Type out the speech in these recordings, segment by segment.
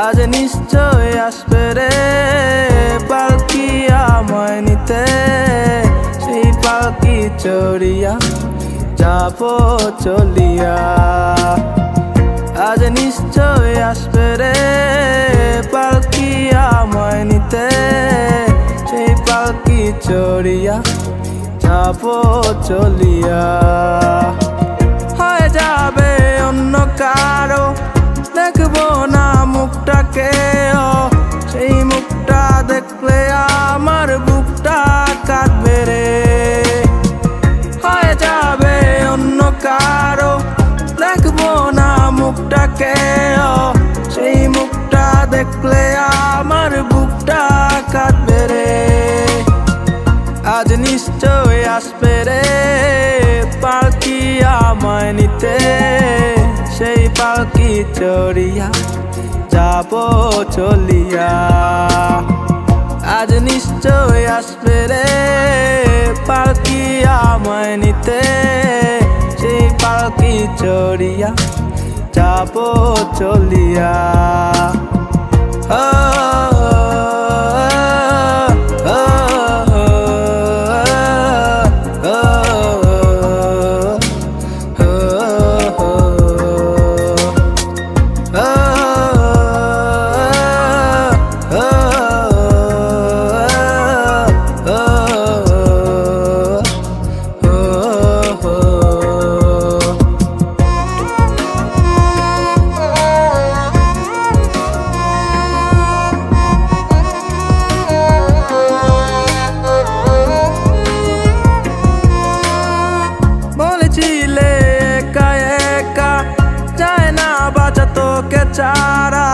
আজ নিশ্চয় আসবে রে পালকি আমায় নিতে, সেই পালকি চড়িয়া যাব চলিয়া। আজ নিশ্চয় আসবে রে পালকি আমায় নিতে, সেই পালকি চড়িয়া যাব চলিয়া। হয়ে যাবে অন্য কারো, দেখবো না মুখটাকে, সেই মুখটা দেখলে আমার বুকটা কাঁদবে রে। হয়ে যাবে অন্য কারো, দেখবো না মুখটাকে, সেই মুখটা দেখলে আমার বুকটা কাঁদবে রে। আজ নিশ্চয় আসবে রে পালকি আমায় নিতে, সেই পালকি চড়িয়া যাব চলিয়া। আজ নিশ্চয় আসবে রে পালকি আমায় নিতে, সেই পালকি চড়িয়া যাব চলিয়া। চারা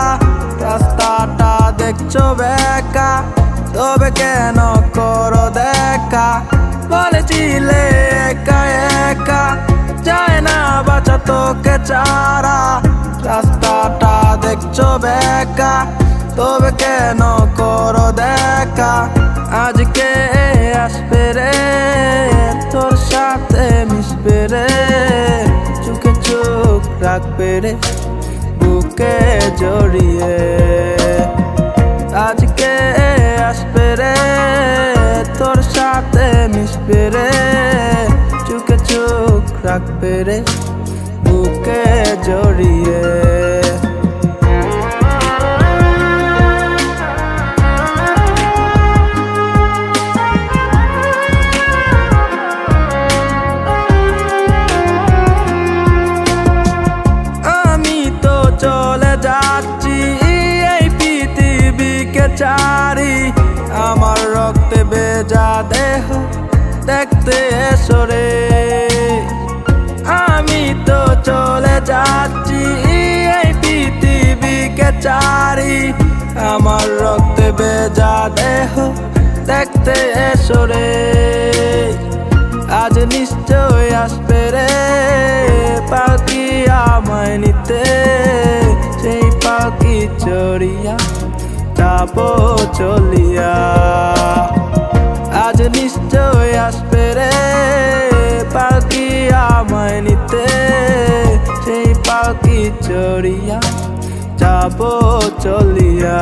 রাস্তাটা দেখছো বেকা, তবে কেন করো দেখা? বলেছিলে একা একা যায় না বাঁচা তোকে চারা, রাস্তাটা দেখছো বেকা, তবে কেন করো দেখা? আজকে আসবে রে তোর সাথে মিশবে রে, চোখে চোখ রাখবে রে বুকে জড়িয়ে। আজকে আসবে রে তোর সাথে মিশবে রে, চোখে চোখ রাখবে রে বুকে জড়িয়ে। চলে যাচ্ছি এই পৃথিবীকে ছাড়ি, আমার রক্তে ভেজা দেহ দেখতে এসো রে। আমি তো চলে যাচ্ছি এই পৃথিবীকে ছাড়ি, আমার রক্তে ভেজা দেহ দেখতে এসো রে। আজ নিশ্চয় আসবে রে পালকি আমায় নিতে, সেই পালকি চড়িয়া যাব চলিয়া। আজ নিশ্চয় আসবে রে পালকি আমায় নিতে, সেই পালকি চড়িয়া যাব চলিয়া।